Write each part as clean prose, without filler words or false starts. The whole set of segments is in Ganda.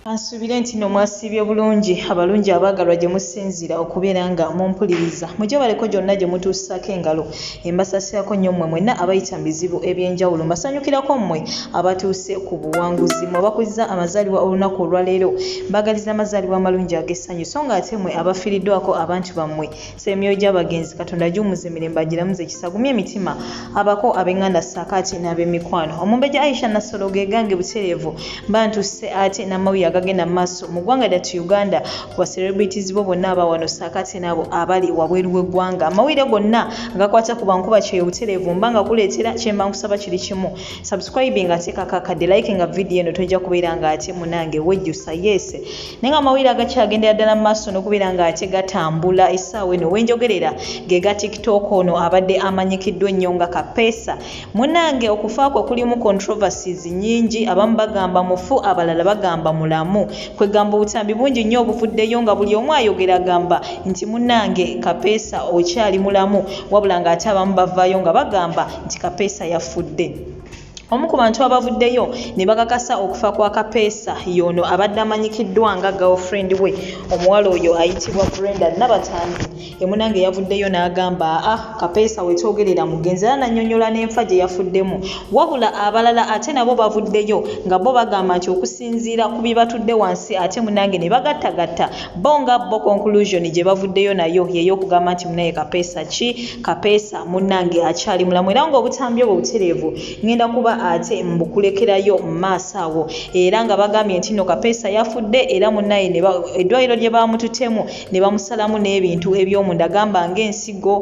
Ansubire nti no mwasibye bulungi abalungi abagalwa gye musinzira okubeera nga mumpuliriza mujye baleko gyonna gye mutuusako engalo embasasirako nnyo mmwe mwenna abayita mu bizibu eby'enjawulo mbasanyukirako mmwe abatuuse ku buwanguzi mwabakuliza amazaalibwa olunaku olwaleero mbagaliza amazaalibwa amalungi ag'essanyu so nga ate mmwe abafiiriddwako abantu bammwe semyoyo gy'abagenzi katonda gy'umuze emirembe agiramuze ekisagumye emitima abako ab'enganda saakaati n'ab'emikwano omumbejja Aisha Nassolo gegange butereevu bantuuse ate n'amawulire agagenda maaso mu ggwanga lyattu Uganda ku celebrities bo bonna abawano saakaati n'abo abali wabweru w'eggwanga amawulire gonna agakwata ku bankuba kyeyo butereevu mbanga kuleetera kyemba nkusaba kiri kimu subscribing ate kakakadde liking nga video eno tojja kubeera nga ate munange wejjusa yes naye nga amawulire agakyagendera ddala mu maaso n'okubeera nga ate gatambula essaawa eno wenjogerera ge ga TikTok ono abadde amanyikiddwa ennyo nga Kapeesa munange okufa kwe kulimu controversies nnyingi abamu bagamba mufu abalala bagamba mulamu kwegamba obutambi bungi nnyo obuvuddeyo nga buli omu ayogera agamba nti munange Kapeesa okyali mulamu wabula nga ate abamu bavaayo nga bagamba nti Kapeesa yafudde. Omu ku bantu abavuddeyo ne bakakasa okufa kwa Kapeesa yono abadde amanyikiddwa nga girlfriend we omuwala oyo ayitibwa Brenda Nabatambi emunange yavuddeyo n'agamba Kapeesa wetwogerera mugenzi era nannyonnyola n'enfa gye yafuddemu wabula abalala ate nabo bavuddeyo nga bo bagamba nti okusinziira ku bibatudde wansi ate munange ne bagattagatta bo nga bo conclusion gye bavuddeyo nayo y'ey'okugamba nti munaye Kapeesa munange akyali mulamu era ng'obutambi obwo butereevu ngenda kuba ate mbukulekerayo mu maaso awo era nga bagambye nti no Kapeesa yafudde era munnaye eddwaliro lye bamututemu ne bamusalamu n'ebintu eby'omunda gamba ng'ensigo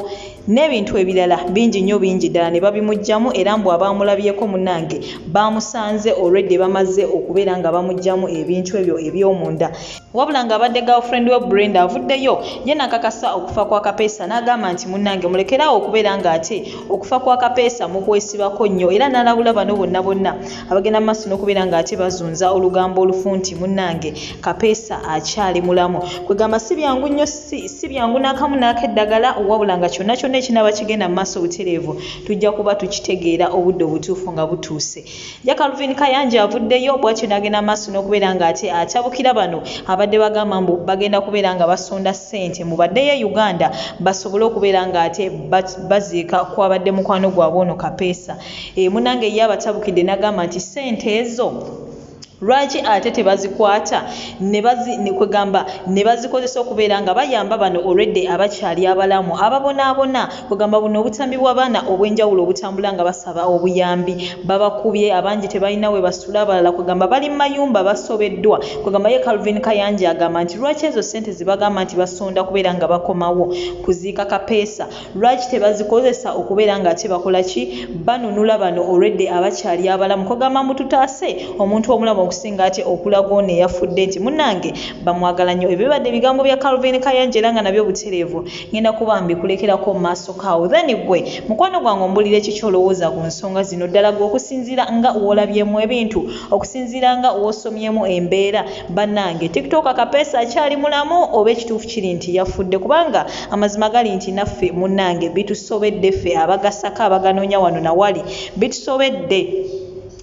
n'ebintu ebirala bingi nnyo bingi ddala ne babimugjamu era mbu abamulabyeko munnange bamusanze already bamaze okubeera nga bamugjamu ebintu ebyo eby'omunda wabula nga abadde girlfriend we Brenda avuddeyo ye nakakasa okufa kwa Kapeesa n'agamba nti munnange mulekerawo okubeera nga ate okufa kwa Kapeesa mukwesibako nnyo era n'alabula bano bonna abagenda mu maaso n'okubeera nga ate bazunza olugambo olufu nti munnange Kapeesa akyali mulamu kwegamba si byangu nnyo si byangu n'akamu n'akeddagala wabula nga kyonna kyonna ekinaba kigenda mu maaso butereevu tujja kuba tukitegeera obudde obutuufu nga butuuse ya Calvin Kayanja avuddeyo bw'atyo n'agenda mu maaso n'okubeera nga ate atabukira bano abadde bagamba mbu bagenda kubeera nga basonda ssente mu baddeyo Uganda basobole okubeera nga ate baziika kwabadde mukwano gwabwe ono Kapeesa munange ye abatabukidde n'agamba nti ssente ezo lwaki ate tebazikwata ne bazikozesa okubeera nga bayamba bano already abakyali abalamu ababonaabona kwegamba buno obutambi bw'abaana obw'enjawulo obutambula nga basaba obuyambi babakubye abangi tebalina we basula abalala kwegamba bali mu mayumba basobeddwa kwegamba ye Calvin Kayanja agamba nti lwaki ezo ssente zibagamba nti basonda kubeera nga bakomawo kuziika Kapeesa lwaki tebazikozesa okubeera nga ate bakola ki banunula bano already abakyali abalamu kwegamba mututaase omuntu omulamu okusinga ate okulaga ono eyafudde nti munnange bamwagala nnyo ebibadde ebigambo bya Calvin Kayanja era nga nabyo butereevu ngenda kuba mbikulekerako mu maaso kaawo then gwe mukwano gwange ombulira ekikyolowooza ku nsonga zino ddala gwe okusinziira nga wolabyemu ebintu okusinziira nga wosomyemu embeera bannange TikTok Kapeesa akyali mulamu oba ekituufu kiri nti yafudde kubanga amazima gali nti naffe munnange bitusobedde ffe abagasaka abaganoonya wano nawali bitusobedde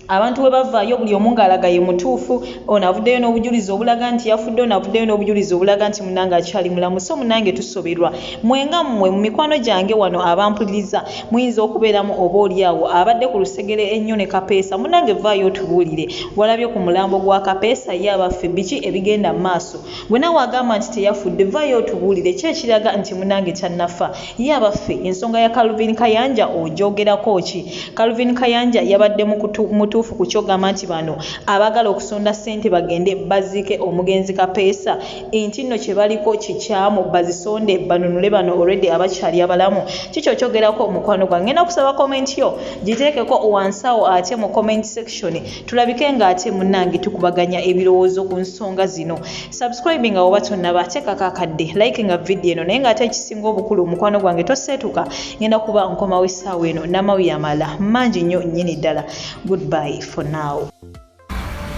abantu we bavaayo buli omu ng'alaga ye mutuufu ono avuddeyo n'obujulizi obulaga nti yafudde ono avuddeyo n'obujulizi obulaga nti munnange akyali mulamu so munnange tusoberwa mwenga mmwe mu mikwano gyange wano abampuliriza muyinza okubeeramu oba oliawo abadde ku lusegere ennyo ne Kapeesa munnange vaayo otubuulire walabye ku mulambo gwa Kapeesa ye abaffe biki ebigenda mu maaso gwe nawe agamba nti teyafudde vaayo otubuulire ki ekiraga nti munnange tannafa ye abaffe ensonga ya Calvin Kayanja ogyogerako ki Calvin Kayanja yabadde mutuufu ku kyogamba nti bano abagala okusonda ssente bagende baziike omugenzi Kapeesa nti nno kye baliko kikyamu bazisonde banunule bano already abakyali abalamu kikyo kyogerako omukwano gwange ngenda kusaba comment yo giteekeko wansi awo ate mu comment section tulabike nga ate munnange tukubaganya ebirowoozo ku nsonga zino subscribing awo batonnaba ate kakakadde like nga video eno naye nga ate ekisinga obukulu omukwano gwange toseetuka ngenda kuba nkomawo essaawa eno n'amawulire amalala mangi nnyo nnyini ddala goodbye for now.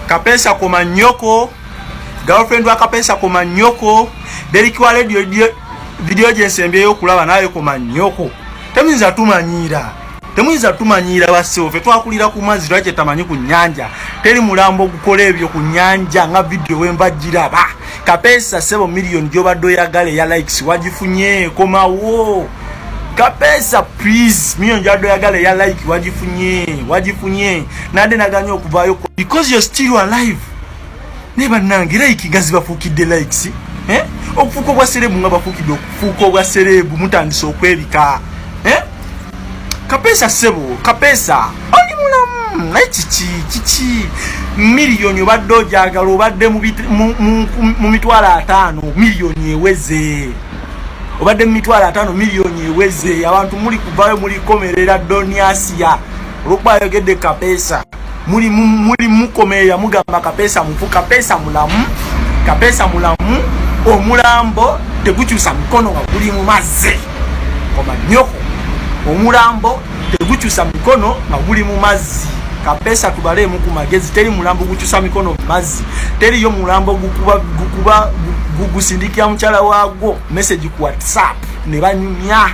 Kapeesa koma nnyoko girlfriend wa Kapeesa koma nnyoko derikwa radio video gye nsembyeyo okulaba naye koma nnyoko teminza tumanyira temuyinza tumanyira basewo fe twakulira ku mazzi lwaki tamanyi ku nnyanja teri mulambo gukola ebyo ku nnyanja nga video wembagiraba Kapeesa sebo million gyobadde oyagala ya likes wagifunye komawo Kapeesa please million gyobadde oyagala ya like wagifunye nade naganya okuvaayo because you're still alive neba nange like gazi bafuukidde likes okufuuka obwa serebu nga bafuukidde okufuuka obwa serebu mutandise okwebika Kapeesa sebo Kapeesa oli mulamu naye kiki million obadde ojagala obadde mu mitwalo 5 million eweze obadde mu mitwalo 5 million eweze abantu muli kuvayo muli komerera doniasia olwokuba ayogedde Kapeesa muli mukomerera mugamba Kapeesa mufu Kapeesa mulamu omulambo tegukyusa mikono nga guli mu mazzi koma nyoko omulambo tegukyusa mikono nga guli mu mazzi Kapeesa tubalemu ku magezi teri mulambo gukyusa mikono mu mazzi teri yo mulambo gukuba gusindikira mukyala waagwo message ku WhatsApp ne banyumya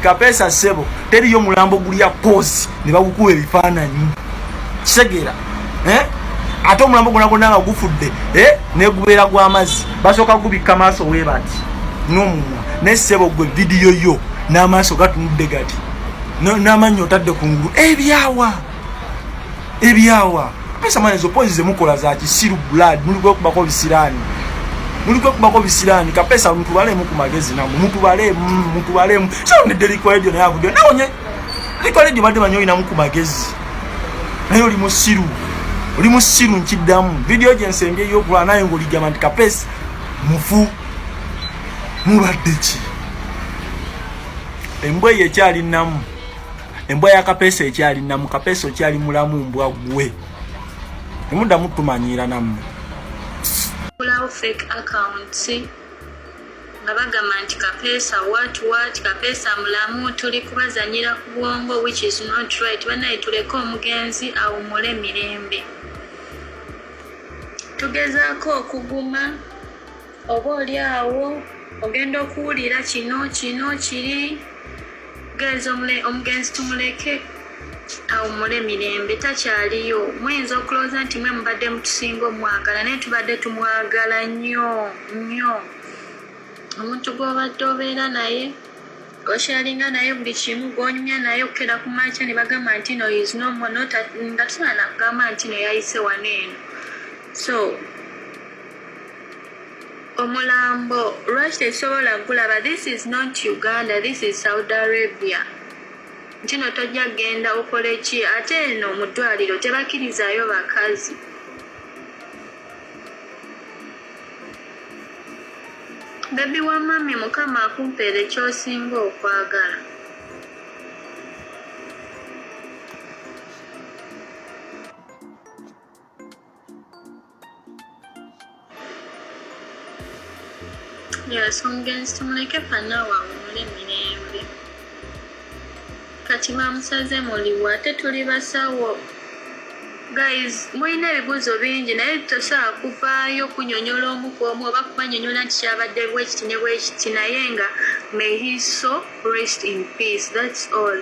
Kapeesa sebo teri yo mulambo guli ya pose ne bagukuba ebifaananyi kisegera ate omulambo gona nga gufudde ne gubeera gwa mazzi basooka gubikka maaso weebati n'omumwa ne sebo gwe video yo n'amaaso gatunudde gati n'amannyo otadde ku ngulu ebyawa Kapeesa mwana ezo pozi zemukola za kisiru blood muli kwekubako bisiraani Kapeesa mutubalemu ku magezi namwe mutubalemu so nedde liko ejo naye avudio nawonye liko ejo badde manyo inamu ku magezi naye oli musiru nkiddamu video gye nsenge y'okulwa naye ng'oligamba nti Kapeesa mufu mubadde ki embwa ye ekyali namu embwa ya Kapeesa ekyali namu Kapeesa ekyali mulamu mbwa gwe temuddamu tumanyira namu kulawo fake accounts nga bagamba nti Kapeesa what Kapeesa mulamu tuli kubazanyira ku bwongo which is not right banaye tuleke omugenzi awumule mirembe tugezaako okuguma oba oli awo ogenda okuwulira kino kiri genza omugenzi tumuleke awumule mirembe takyaliyo muyinza okulowooza nti mwe mubadde mutusinga omwagala naye tubadde tumwagala nnyo omuntu gw'obadde obeera naye osharinga naye buli kimu gw'onyumya naye okukera ku makya ne bagamba nti no is no more nga tusobola nakugamba nti no yayise wano eno so omulambo lwaki tesobola gulaba this is not Uganda this is Saudi Arabia kino tojja genda okole ki ate eno mu ddwaliro tebakkirizayo bakazi bebi wa mami mukama akumpeera ekyosinga okwagala yes omugenzi tumuleke fanawa awumule mirembe kati bamusaze muliwa ate tuli basawo guys mulina ebibuuzo bingi naye tosobola kuvaayo kunyonyola omu ku omu oba kubanyonyola nti kyabadde bwekiti ne bwekiti naye nga may his soul rest in peace that's all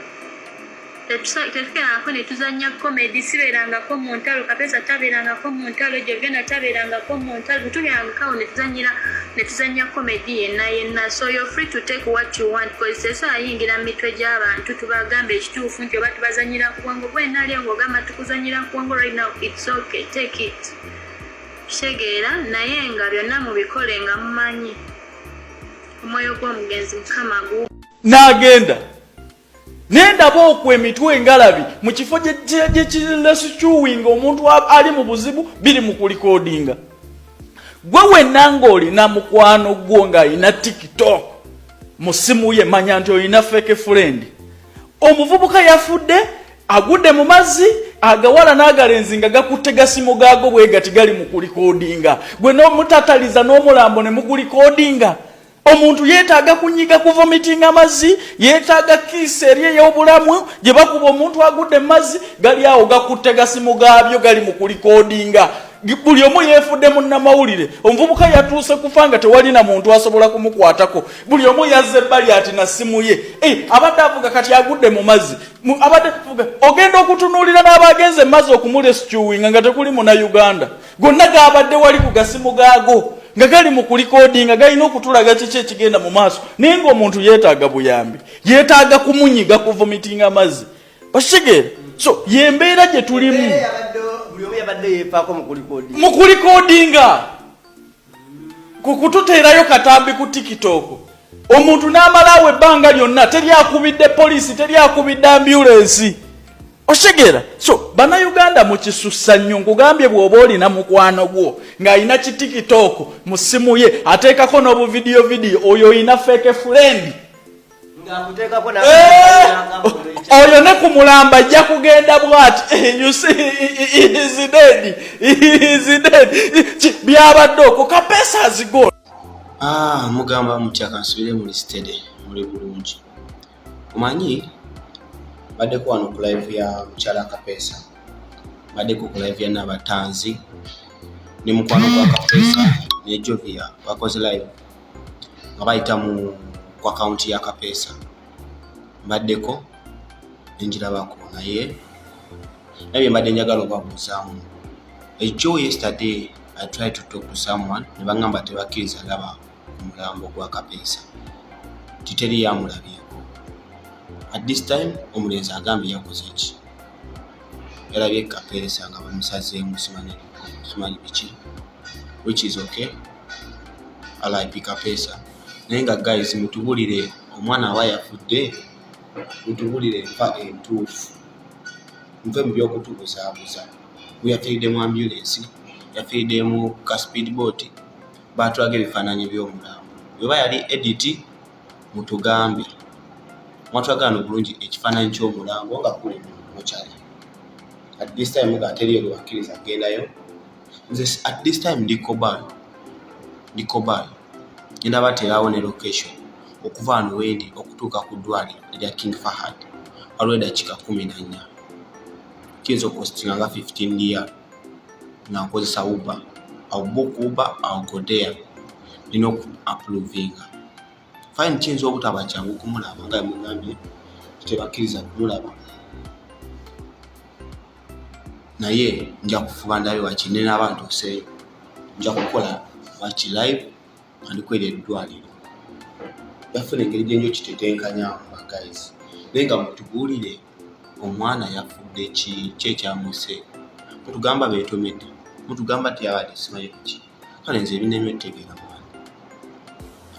tetukerangako ne tuzanya comedy sibeerangako mu ntalo Kapeesa tabeerangako mu ntalo Jovena tabeerangako mu ntalo tutulyangakawo ne tuzanya comedy yenna so you're free to take what you want because tesobola yingira mu mitwe gy'abantu tubagambe ekituufu nti oba tubazanyira ku bwongo bwenali ng'ogamba tukuzanyira ku bwongo right now it's okay take it kitegeera naye nga byonna mubikole nga mumanyi omwoyo gw'omugenzi mukama n'agenda nendaba okwo emitwe engalabi mu kifo gyekiresicuwinga omuntu ali mu buzibu biri mu kulikodinga gwe wenna ng'olina mukwano gwo ng'alina TikTok mu simu ye manya nti olina fake friend omuvubuka yafudde agudde mu mazzi agawala n'agalenzi nga gakutte gasimu gaago bwe gati gali mu kulikodinga gwe n'omutataliza n'omulambo ne mugulikodinga omuntu yeetaaga kunyiga kuva mitinga amazzi yeetaaga kiisi eri ey'obulamu gye bakuba omuntu agudde mu mazzi gali awo gakutte gasimu gaabyo gali mu kulikodinga buli omu yeefudde munnamawulire omuvubuka yatuuse kufa nga tewali na muntu asobola kumukwatako buli omu yazze ebbali ati na simu ye abadde avuga kati agudde mu mazzi abadde avuga ogenda okutunuulira n'abagenze mazzi okumurescuinga nga tekuli muna Uganda gonna gaabadde wali ku gasimu gaago nga gali mu kulikodinga galina okutulaga kiki ekigenda mu maaso naye ng'omuntu yeetaaga buyambi yeetaaga kumunyiga kuvumitinga amazzi bakitegeera so yembeera gye tulimu mu kulikodinga kututeerayo katambi ku TikTok omuntu n'amalaawo ebbanga lyonna teryakubidde poliisi teryakubidde ambulensi oshegera so bannayuganda mu kisussa nnyo nkugambye bw'oba olina mukwano gwo ng'alina ki TikTok mu ssimu ye ateekako n'obuvidiyo oyo olina fake friend oyo ne kumulamba ajja kugenda bwati you see is dead byabadde okwo Kapeesa azigo mugamba mutya kansubire muri stede muri bulungi omanyi badde ku wano ku live ya Mukyala Kapeesa badde ku live ya Nabatanzi ne mukwano kwa Kapeesa ne Jovia bakoze live nga bayita mu kwa akaunti ya Kapeesa baddeko njirabako naye nabye mbadde njagala obabuuzaamu ekyo yesterday I tried to talk to someone ne bangamba tebakkiriza laba omulambo gwa Kapeesa titeri yamulabyeko at this time omulenzi agambye yakoze ki yalabye Kapeesa nga bamusazeemu simanyi biki which is okay RIP Kapeesa naye nga guys mutubulire omwana aba yafudde mutubulire enfa entuufu nve mu by'okutubuzaabuza bwe yafiiridde mu ambulance yafiiridde mu ka speedboat batulaga ebifaananyi by'omulambo bweba yali edit mutugambe mwatulagano bulungi ekifaananyi ky'omulambo nga kuli mukyali at this time nga ateriyo lwakkiriza gendayo nze at this time ndikobal ngenda bateerawo ne location okuva wano wendi okutuuka ku ddwaliro erya King Fahad waliwo eddakiika 14 kiyinza okostinga nga 15 year nga nkozesa Uber au book Uber au go there nina oku-approvinga fine kiyinza obutaba kyangu kumulaba nga mugambye tebakkiriza kumulaba naye nja kufuba ndabe wakine n'abantu oseeyo nja kukola waki live andikwera eddwaliro yafuna engeri gyenjo kitetenkanya guys naye nga mutubuulire omwana yafudde kyekyamuse mutugamba beetomedde mutugamba tiyabadde simanyi kuki kale nze ebineme tegeera mwana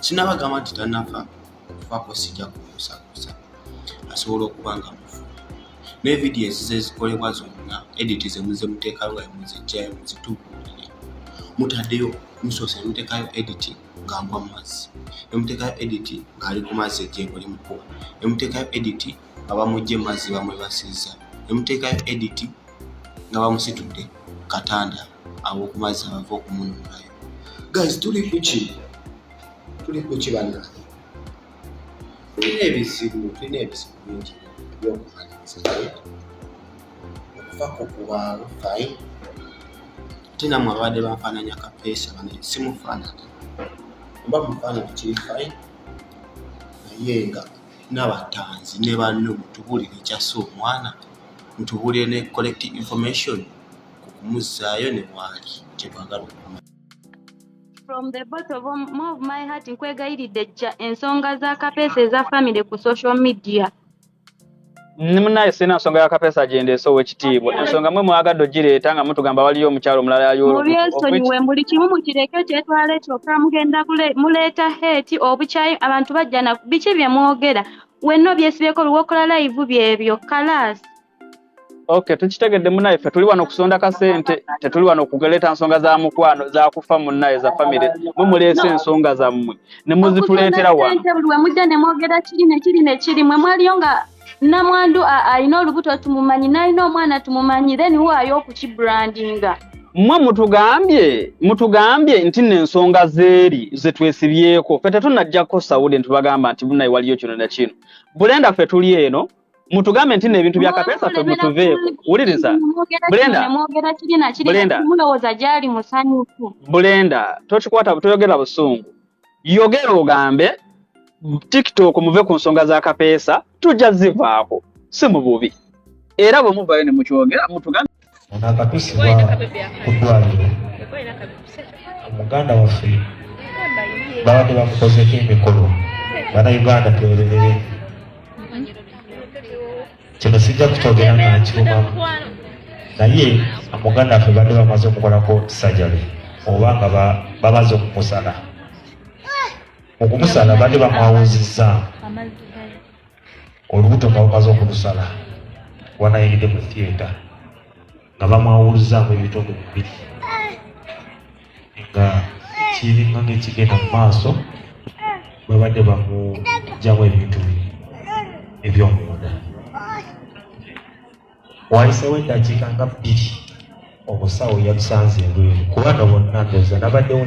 sinabagamba nti tanafa okufaako sijja kukusakusa asobola okuba nga mufu ne vidiyo ezize ezikolebwa zonna editi zemuze muteekayo nga muzijjayo muzitubuulire mutaddeyo musoose muteekayo editi ng'agwa mu mazzi emuteekayo editi ng'ali ku mazzi ejjengo limukuba emuteekayo editi nga bamugye mu mazzi bamwebasizza emuteekayo editi nga bamusitudde katanda ab'oku mazzi abava okumununulayo guys tuli kuki banna tulina ebizibu bingi ebyokumaliriza okufaako kubaawo fine ate namwe abadde banfaananya Kapeesa bane simufaanana oba mufaanana kiri fine naye nga Nabatanzi ne banno mutubulire ekyassa omwana mutubulire ne collect information kukumuzaayo ne waali kyebagala okumanya. From the bottom of my heart nkwegayiridde jja ensonga za Kapeesa eza family ku social media. Munaye sina nsonga ya Kapeesa agendeese ow'ekitiibwa ensonga mwe mwagadde ogireeta nga mutugamba waliyo omukyalo omulala yaliwo mubyesonyiwe buli kimu mukireke kyetwala ekyokka mugenda muleeta hate obukyayi abantu bajja na biki bye mwogera wenna byesibyeko luwokola live byebyo kalaasi. Okay, tukitegedde munaye ffe tuli wano kusonda kasente tetuli wano kugeleta nsonga za mukwano za kufa munaye za family mwe muleese ensonga zammwe ne muzituleetera wano buli we mujja ne mwogera kiri ne kiri mwe mwaliyo nga namwandu alina olubuto tumumanyi nalina omwana tumumanyi then waayo okukibrandinga mwe mutugambye nti n'ensonga zeeri zetwesibyeko ffe tetunajjako sawude ntubagamba nti bunaye waliyo kino na kino bulenda ffe tuli eno mutugambe nti ebintu bya Kapeesa temutuveeko. Wuliriza Bulenda mulowooza gyali musanyufu. Bulenda tokikwata toyogera busungu, yogera ogambe TikTok muve ku nsonga za Kapeesa tujja zivaako si mu bubi era bwe muvayo ne mukyogera mutugambe onakatusibwa ku ddwaliro omuganda waffe babadde bamukozeko emikolo bannayuganda tweberere kino sijja kukyogera nga nkirumamu naye omuganda waffe badde bamaze okukolako sajale oba nga bamaze okumusala okumusala badde bamwawuzizza olubuto nga bamaze okulusala wanayingidde mu theatre nga bamwawulizzaamu ebitooke bibiri nga kiringa ng'ekigenda mu maaso babadde bamugyamu ebintu ebyomunda wayisewo eddakiika nga 2 obusawo yabusanze ebweru kubanga bonna ndoza nabaddewo